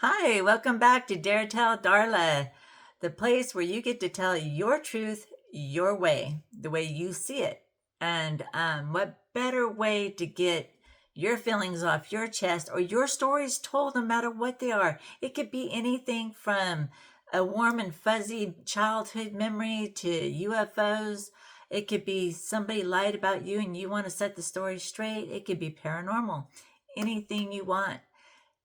Hi, welcome back to Dare Tell Darla, the place where you get to tell your truth your way, the way you see it. And what better way to get your feelings off your chest or your stories told, no matter what they are? It could be anything from a warm and fuzzy childhood memory to UFOs. It could be somebody lied about you and you want to set the story straight. It could be paranormal. Anything you want,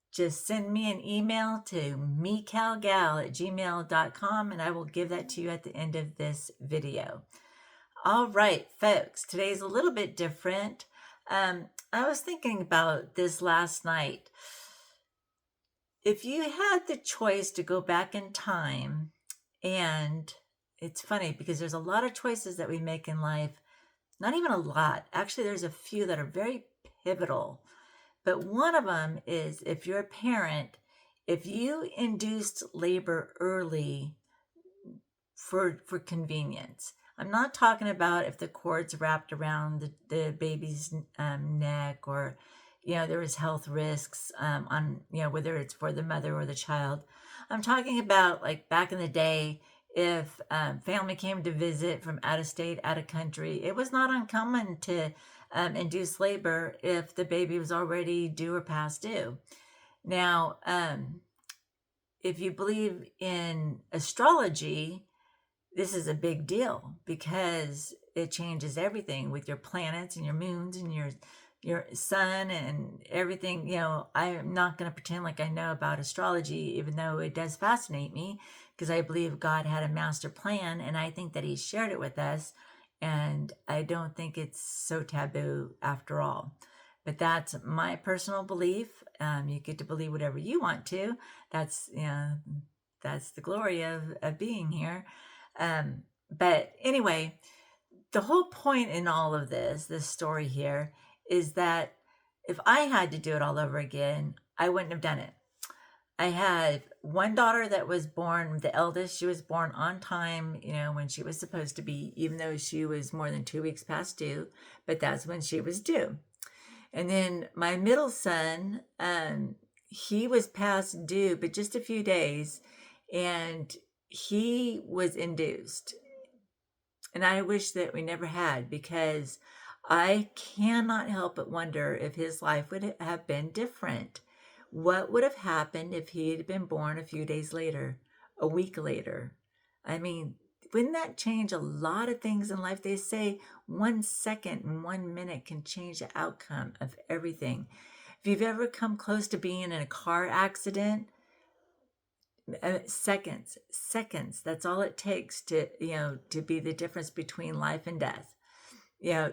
just send me an email to mecalgal@gmail.com and I will give that to you at the end of this video. All right, folks, today's a little bit different. I was thinking about this last night. If you had the choice to go back in time, and it's funny because there's a lot of choices that we make in life, not even a lot. Actually, there's a few that are very pivotal. But one of them is, if you're a parent, if you induced labor early for convenience. I'm not talking about if the cord's wrapped around the baby's neck, or there was health risks on whether it's for the mother or the child. I'm talking about, like, back in the day, if family came to visit from out of state, out of country, it was not uncommon to induce labor if the baby was already due or past due. Now, if you believe in astrology, this is a big deal because it changes everything with your planets and your moons and your sun and everything. I'm not going to pretend like I know about astrology, even though it does fascinate me, because I believe God had a master plan and I think that he shared it with us, and I don't think it's so taboo after all. But that's my personal belief. You get to believe whatever you want to. That's that's the glory of being here. But anyway, the whole point in all of this story here, is that if I had to do it all over again, I wouldn't have done it. I had one daughter that was born, the eldest. She was born on time, when she was supposed to be, even though she was more than 2 weeks past due, but that's when she was due. And then my middle son, he was past due, but just a few days, and he was induced. And I wish that we never had, because I cannot help but wonder if his life would have been different. What would have happened if he had been born a few days later, a week later? I mean, wouldn't that change a lot of things in life? They say 1 second and 1 minute can change the outcome of everything. If you've ever come close to being in a car accident, seconds, that's all it takes to be the difference between life and death.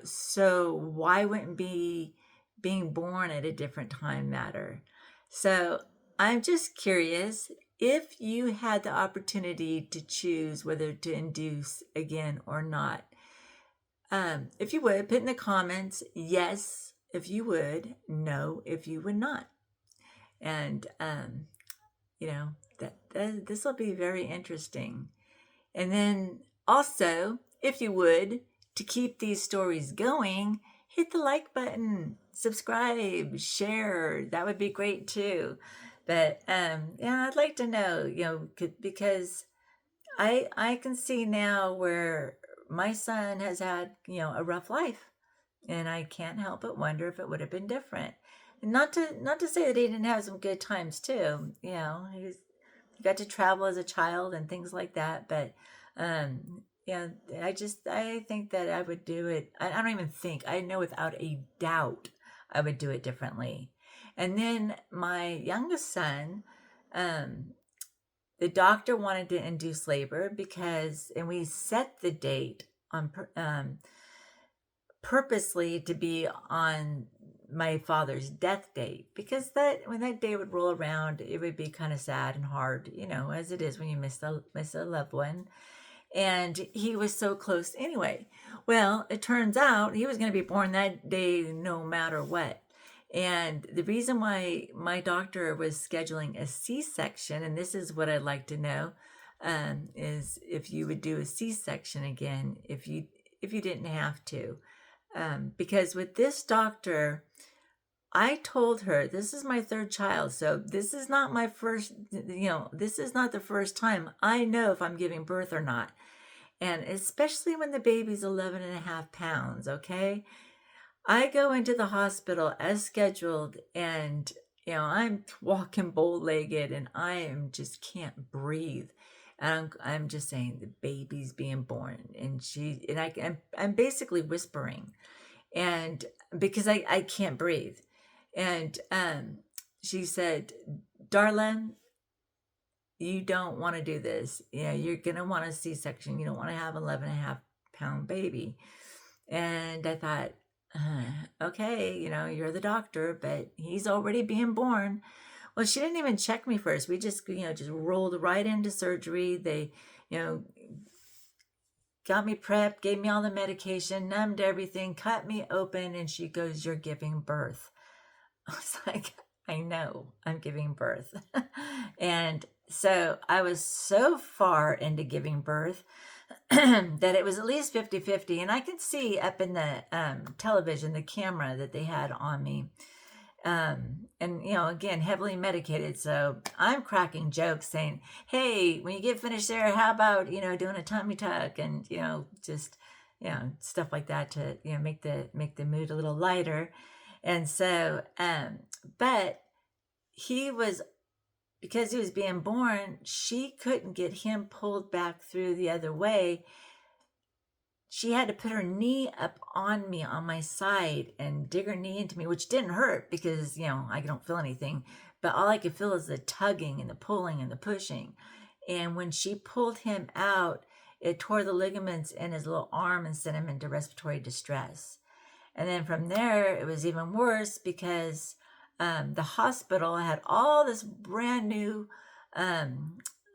So why wouldn't being born at a different time matter? So I'm just curious, if you had the opportunity to choose whether to induce again or not. If you would, put in the comments yes if you would, no if you would not. And this will be very interesting. And then also, if you would, to keep these stories going, hit the like button, subscribe, share. That would be great too. But I'd like to know, because I can see now where my son has had, a rough life, and I can't help but wonder if it would have been different. And not to say that he didn't have some good times too. He got to travel as a child and things like that. But I think that I would do it. I don't even think, I know without a doubt I would do it differently. And then my youngest son, the doctor wanted to induce labor and we set the date on purposely to be on my father's death date, because that when that day would roll around, it would be kind of sad and hard, as it is when you miss a loved one. And he was so close anyway. Well, it turns out he was going to be born that day no matter what. And the reason why my doctor was scheduling a C-section, and this is what I'd like to know, is if you would do a C-section again if you didn't have to. Because with this doctor, I told her this is my third child, so this is not my first, this is not the first time I know if I'm giving birth or not. And especially when the baby's 11 and a half pounds, okay? I go into the hospital as scheduled, and I'm walking bow-legged and I am just can't breathe. And I'm just saying the baby's being born, and I'm basically whispering, and because I can't breathe. And she said, Darla, you don't want to do this. You're going to want a C-section. You don't want to have an 11 and a half pound baby. And I thought, okay, you're the doctor, but he's already being born. Well, she didn't even check me first. We just, just rolled right into surgery. They, got me prepped, gave me all the medication, numbed everything, cut me open, and she goes, "You're giving birth." I was like, I know I'm giving birth. And so I was so far into giving birth that it was at least 50-50. And I could see up in the television, the camera that they had on me. And again, heavily medicated. So I'm cracking jokes saying, hey, when you get finished there, how about, doing a tummy tuck and, just, stuff like that to, make the mood a little lighter. And so, but he was, because he was being born, she couldn't get him pulled back through the other way. She had to put her knee up on me on my side and dig her knee into me, which didn't hurt because, I don't feel anything. But all I could feel is the tugging and the pulling and the pushing. And when she pulled him out, it tore the ligaments in his little arm and sent him into respiratory distress. And then from there, it was even worse because the hospital had all this brand new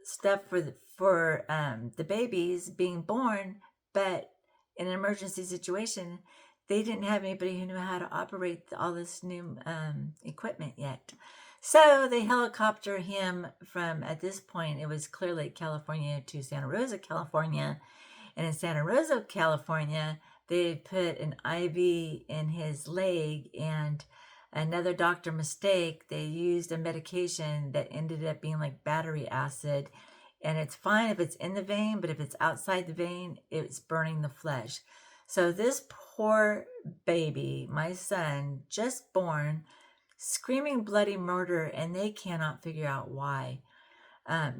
stuff for the babies being born, but in an emergency situation, they didn't have anybody who knew how to operate all this new equipment yet. So they helicopter him from, at this point, it was Clear Lake, California to Santa Rosa, California. And in Santa Rosa, California, they put an IV in his leg, and another doctor mistake, they used a medication that ended up being like battery acid. And it's fine if it's in the vein, but if it's outside the vein, it's burning the flesh. So this poor baby, my son, just born, screaming bloody murder, and they cannot figure out why.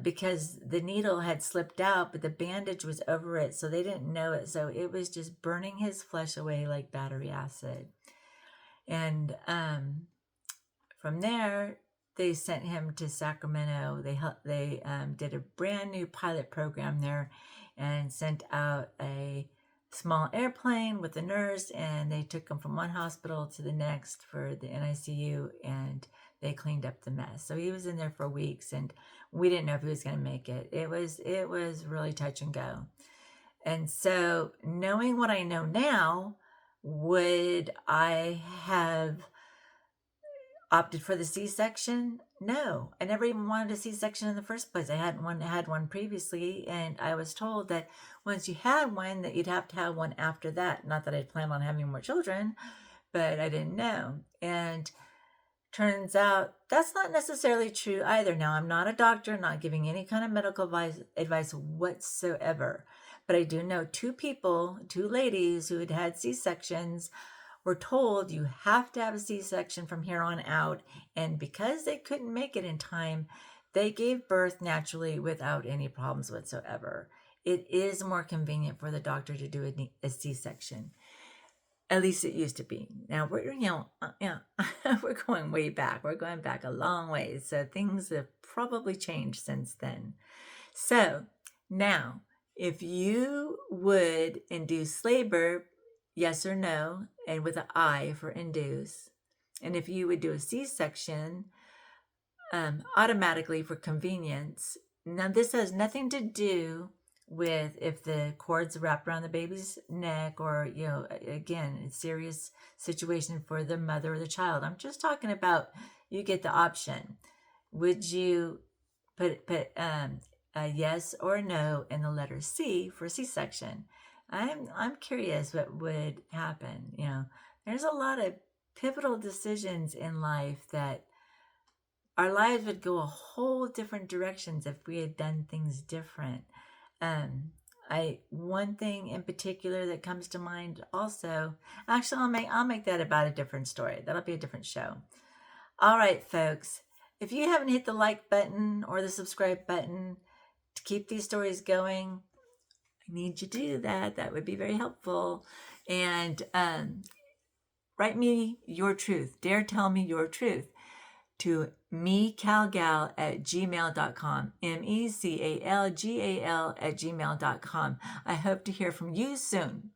Because the needle had slipped out, but the bandage was over it, so they didn't know it. So it was just burning his flesh away like battery acid. And from there, they sent him to Sacramento. They did a brand new pilot program there and sent out a small airplane with a nurse, and they took him from one hospital to the next for the NICU, and they cleaned up the mess. So he was in there for weeks, and we didn't know if he was going to make it. It was really touch and go. And so knowing what I know now, would I have opted for the C-section? No, I never even wanted a C-section in the first place. I hadn't had one previously, and I was told that once you had one, that you'd have to have one after that. Not that I'd planned on having more children, but I didn't know. And turns out that's not necessarily true either. Now, I'm not a doctor, not giving any kind of medical advice whatsoever, but I do know two ladies who had had C-sections were told you have to have a C-section from here on out, and because they couldn't make it in time, they gave birth naturally without any problems whatsoever. It is more convenient for the doctor to do a C-section. At least it used to be. Now we're we're going way back. We're going back a long ways. So things have probably changed since then. So now, if you would induce labor, yes or no, and with an I for induce, and if you would do a C-section, automatically for convenience. Now this has nothing to do with if the cord's wrapped around the baby's neck, or again, a serious situation for the mother or the child. I'm just talking about, you get the option. Would you put a yes or no in the letter C for C-section? I'm curious what would happen. There's a lot of pivotal decisions in life that our lives would go a whole different directions if we had done things different. Um, one thing in particular that comes to mind also. Actually, I'll make that about a different story. That'll be a different show. All right, folks. If you haven't hit the like button or the subscribe button to keep these stories going, I need you to do that. That would be very helpful. And write me your truth. Dare tell me your truth to mecalgal@gmail.com. MECALGAL@gmail.com. I hope to hear from you soon.